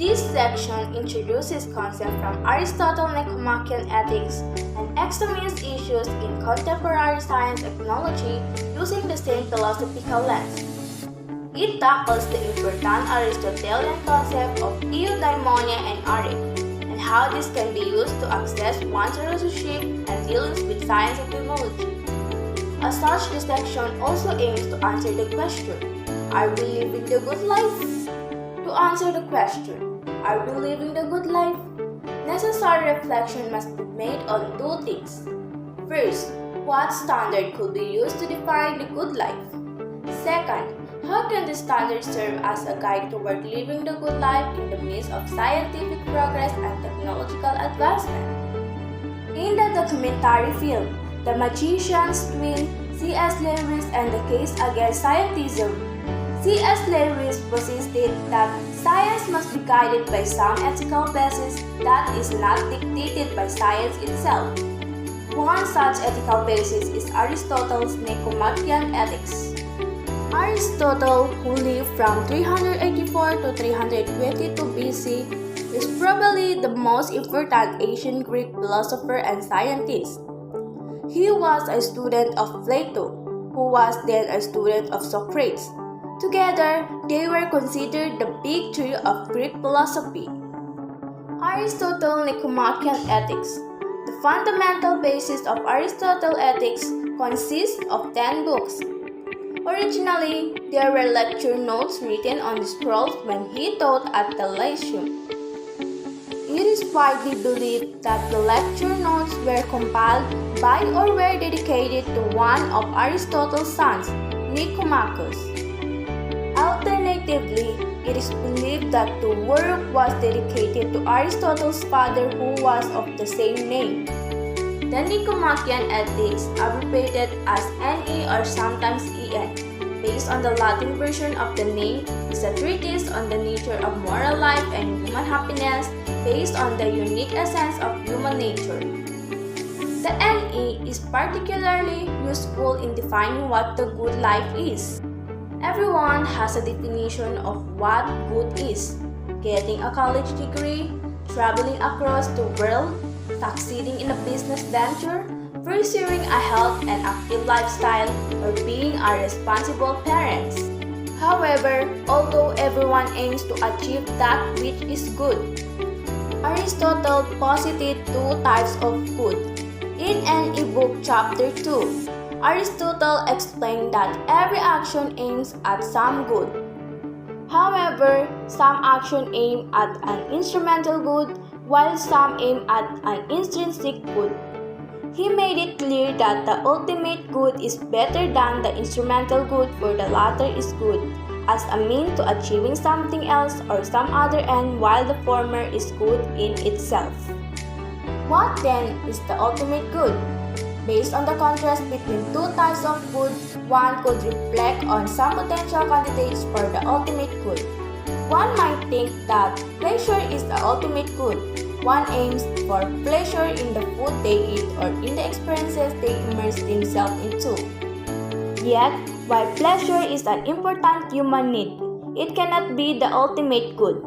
This section introduces concepts from Aristotle Nicomachean Ethics and examines issues in contemporary science and technology using the same philosophical lens. It tackles the important Aristotelian concept of eudaimonia and arete, and how this can be used to assess one's relationship and dealings with science and technology. As such, this section also aims to answer the question, are we living the good life? To answer the question, are we living the good life? Necessary reflection must be made on two things. First, what standard could be used to define the good life? Second, how can the standard serve as a guide toward living the good life in the midst of scientific progress and technological advancement? In the documentary film, The Magician's Twin, C.S. Lewis and the Case Against Scientism, C.S. Lewis persisted that science must be guided by some ethical basis that is not dictated by science itself. One such ethical basis is Aristotle's Nicomachean Ethics. Aristotle, who lived from 384 to 322 BC, is probably the most important ancient Greek philosopher and scientist. He was a student of Plato, who was then a student of Socrates. Together, they were considered the big three of Greek philosophy. Aristotle Nicomachean Ethics. The fundamental basis of Aristotle ethics consists of 10 books. Originally, there were lecture notes written on the scrolls when he taught at the Lyceum. It is widely believed that the lecture notes were compiled by or were dedicated to one of Aristotle's sons, Nicomachus. Alternatively, it is believed that the work was dedicated to Aristotle's father who was of the same name. The Nicomachean Ethics, abbreviated as NE or sometimes EN, based on the Latin version of the name, is a treatise on the nature of moral life and human happiness based on the unique essence of human nature. The NE is particularly useful in defining what the good life is. Everyone has a definition of what good is: getting a college degree, traveling across the world, succeeding in a business venture, pursuing a healthy and active lifestyle, or being a responsible parent. However, although everyone aims to achieve that which is good, Aristotle posited two types of good. In NE Book Chapter 2, Aristotle explained that every action aims at some good. However, some action aim at an instrumental good, while some aim at an intrinsic good. He made it clear that the ultimate good is better than the instrumental good, for the latter is good as a means to achieving something else or some other end, while the former is good in itself. What then is the ultimate good? Based on the contrast between two types of good, one could reflect on some potential candidates for the ultimate good. One might think that pleasure is the ultimate good. One aims for pleasure in the food they eat or in the experiences they immerse themselves into. Yet, while pleasure is an important human need, it cannot be the ultimate good.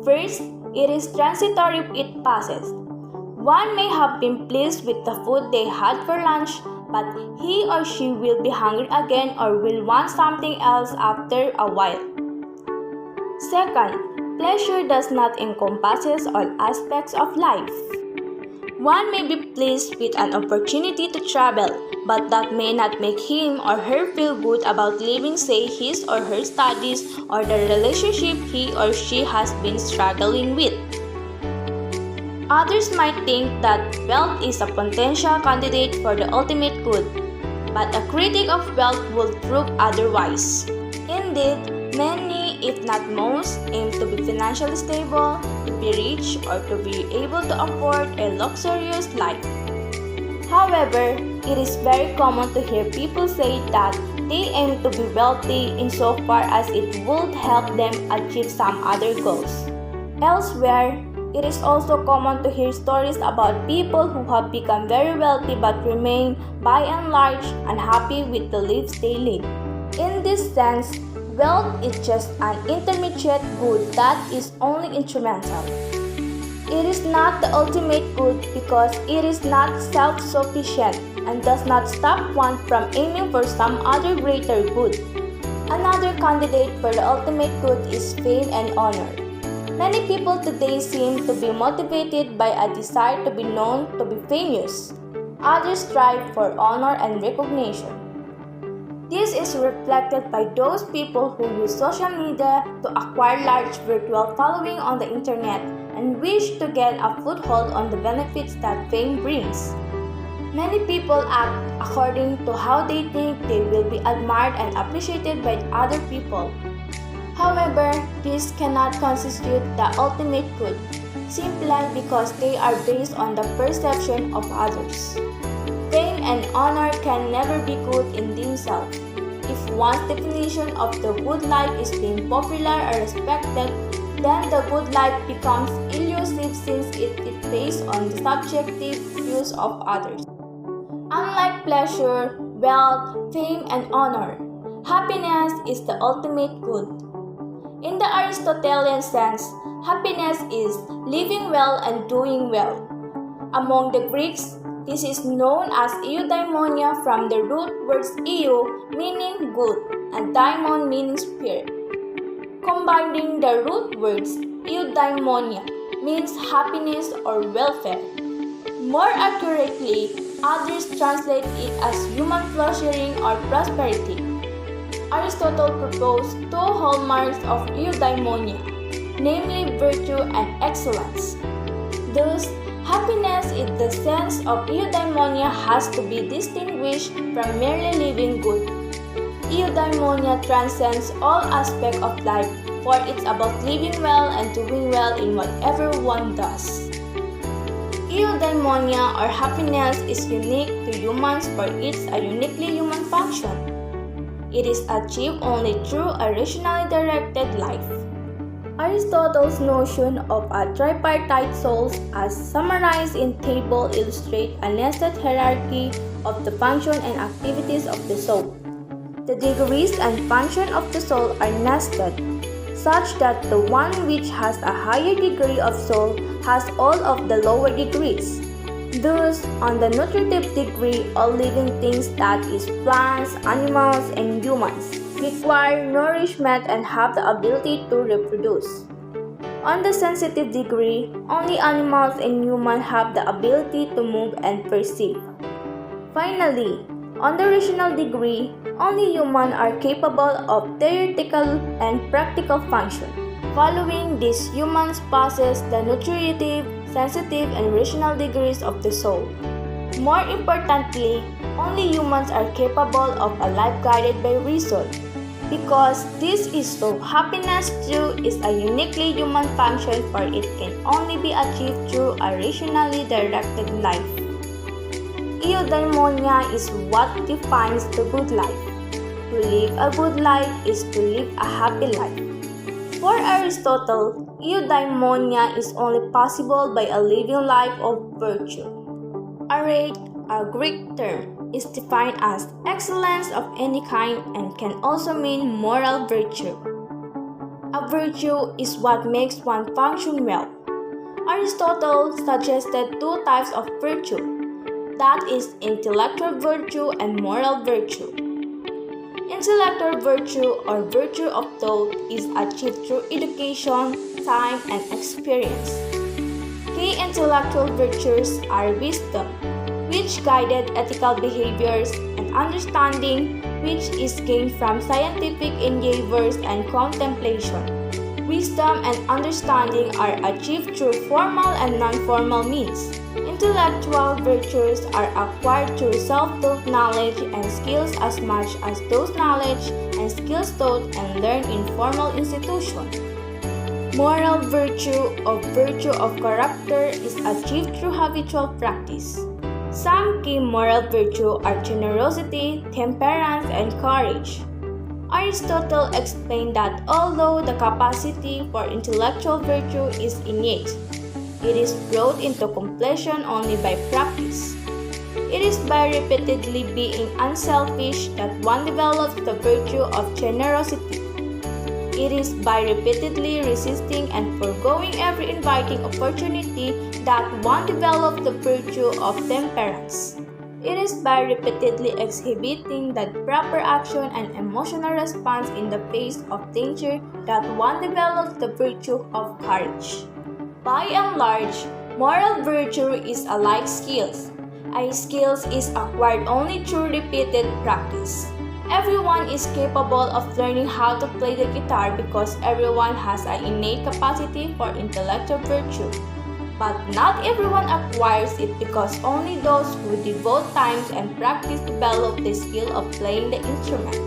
First, it is transitory, it passes. One may have been pleased with the food they had for lunch, but he or she will be hungry again or will want something else after a while. Second, pleasure does not encompass all aspects of life. One may be pleased with an opportunity to travel, but that may not make him or her feel good about leaving, say, his or her studies or the relationship he or she has been struggling with. Others might think that wealth is a potential candidate for the ultimate good, but a critic of wealth will prove otherwise. Indeed, many, if not most, aim to be financially stable, to be rich, or to be able to afford a luxurious life. However, it is very common to hear people say that they aim to be wealthy insofar as it would help them achieve some other goals. Elsewhere, it is also common to hear stories about people who have become very wealthy but remain, by and large, unhappy with the lives they lead. In this sense, Wealth is just an intermediate good that is only instrumental. It is not the ultimate good because it is not self-sufficient and does not stop one from aiming for some other greater good. Another candidate for the ultimate good is fame and honor. Many people today seem to be motivated by a desire to be known, to be famous. Others strive for honor and recognition. This is reflected by those people who use social media to acquire large virtual following on the internet and wish to gain a foothold on the benefits that fame brings. Many people act according to how they think they will be admired and appreciated by other people. However, this cannot constitute the ultimate good, simply because they are based on the perception of others. Fame and honor can never be good in themselves. If one's definition of the good life is being popular or respected, then the good life becomes elusive since it is based on the subjective views of others. Unlike pleasure, wealth, fame, and honor, happiness is the ultimate good. In the Aristotelian sense, happiness is living well and doing well. Among the Greeks, this is known as eudaimonia from the root words eu meaning good and daimon meaning spirit. Combining the root words, eudaimonia means happiness or welfare. More accurately, others translate it as human flourishing or prosperity. Aristotle proposed two hallmarks of eudaimonia, namely virtue and excellence. Thus, happiness in the sense of eudaimonia has to be distinguished from merely living good. Eudaimonia transcends all aspects of life, for it's about living well and doing well in whatever one does. Eudaimonia or happiness is unique to humans for it's a uniquely human function. It is achieved only through a rationally directed life. Aristotle's notion of a tripartite soul as summarized in table illustrates a nested hierarchy of the function and activities of the soul. The degrees and function of the soul are nested, such that the one which has a higher degree of soul has all of the lower degrees. Thus, on the nutritive degree, all living things, that is plants, animals, and humans, require nourishment and have the ability to reproduce. On the sensitive degree, only animals and humans have the ability to move and perceive. Finally, on the rational degree, only humans are capable of theoretical and practical function. Following these, humans possess the nutritive, sensitive, and rational degrees of the soul. More importantly, only humans are capable of a life guided by reason. Because this is so, happiness too is a uniquely human function, for it can only be achieved through a rationally directed life. Eudaimonia is what defines the good life. To live a good life is to live a happy life. For Aristotle, eudaimonia is only possible by a living life of virtue. Arete, a Greek term, is defined as excellence of any kind and can also mean moral virtue. A virtue is what makes one function well. Aristotle suggested two types of virtue, that is, intellectual virtue and moral virtue. Intellectual virtue or virtue of thought is achieved through education, time, and experience. Key intellectual virtues are wisdom, which guided ethical behaviors, and understanding, which is gained from scientific endeavors and contemplation. Wisdom and understanding are achieved through formal and non-formal means. Intellectual virtues are acquired through self-taught knowledge and skills as much as those knowledge and skills taught and learned in formal institutions. Moral virtue or virtue of character is achieved through habitual practice. Some key moral virtues are generosity, temperance, and courage. Aristotle explained that although the capacity for intellectual virtue is innate, it is brought into completion only by practice. It is by repeatedly being unselfish that one develops the virtue of generosity. It is by repeatedly resisting and foregoing every inviting opportunity that one develops the virtue of temperance. It is by repeatedly exhibiting the proper action and emotional response in the face of danger that one develops the virtue of courage. By and large, moral virtue is a life skills. A skill is acquired only through repeated practice. Everyone is capable of learning how to play the guitar because everyone has an innate capacity for intellectual virtue. But not everyone acquires it because only those who devote time and practice develop the skill of playing the instrument.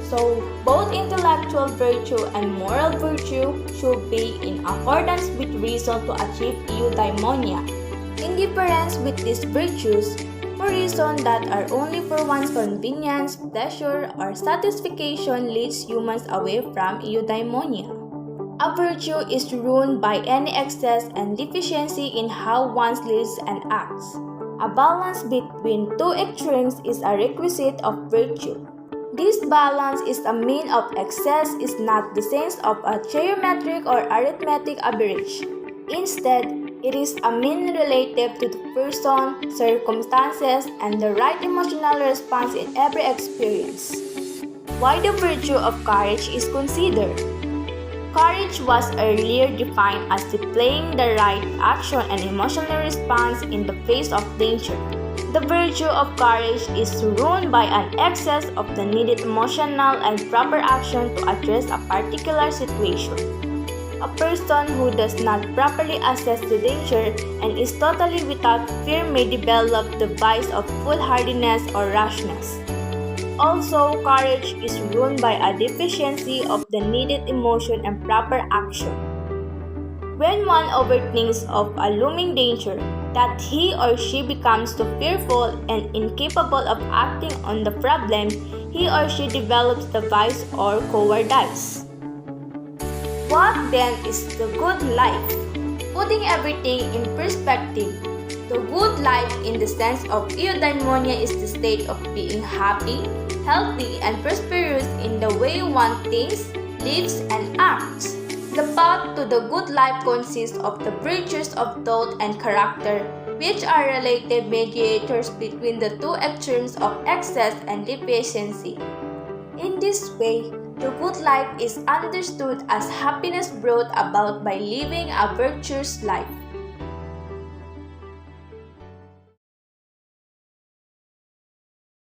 So, both intellectual virtue and moral virtue should be in accordance with reason to achieve eudaimonia. Indifference with these virtues, for reasons that are only for one's convenience, pleasure, or satisfaction leads humans away from eudaimonia. A virtue is ruined by any excess and deficiency in how one lives and acts. A balance between two extremes is a requisite of virtue. This balance is a mean of excess is not the sense of a geometric or arithmetic average. Instead, it is a mean relative to the person, circumstances, and the right emotional response in every experience. Why the virtue of courage is considered? Courage was earlier defined as displaying the right action and emotional response in the face of danger. The virtue of courage is ruined by an excess of the needed emotional and proper action to address a particular situation. A person who does not properly assess the danger and is totally without fear may develop the vice of foolhardiness or rashness. Also, courage is ruined by a deficiency of the needed emotion and proper action. When one overthinks of a looming danger, that he or she becomes too fearful and incapable of acting on the problem, he or she develops the vice or cowardice. What then is the good life? Putting everything in perspective, the good life in the sense of eudaimonia is the state of being happy, healthy, and prosperous in the way one thinks, lives, and acts. The path to the good life consists of the virtues of thought and character, which are relative mediators between the two extremes of excess and deficiency. In this way, the good life is understood as happiness brought about by living a virtuous life.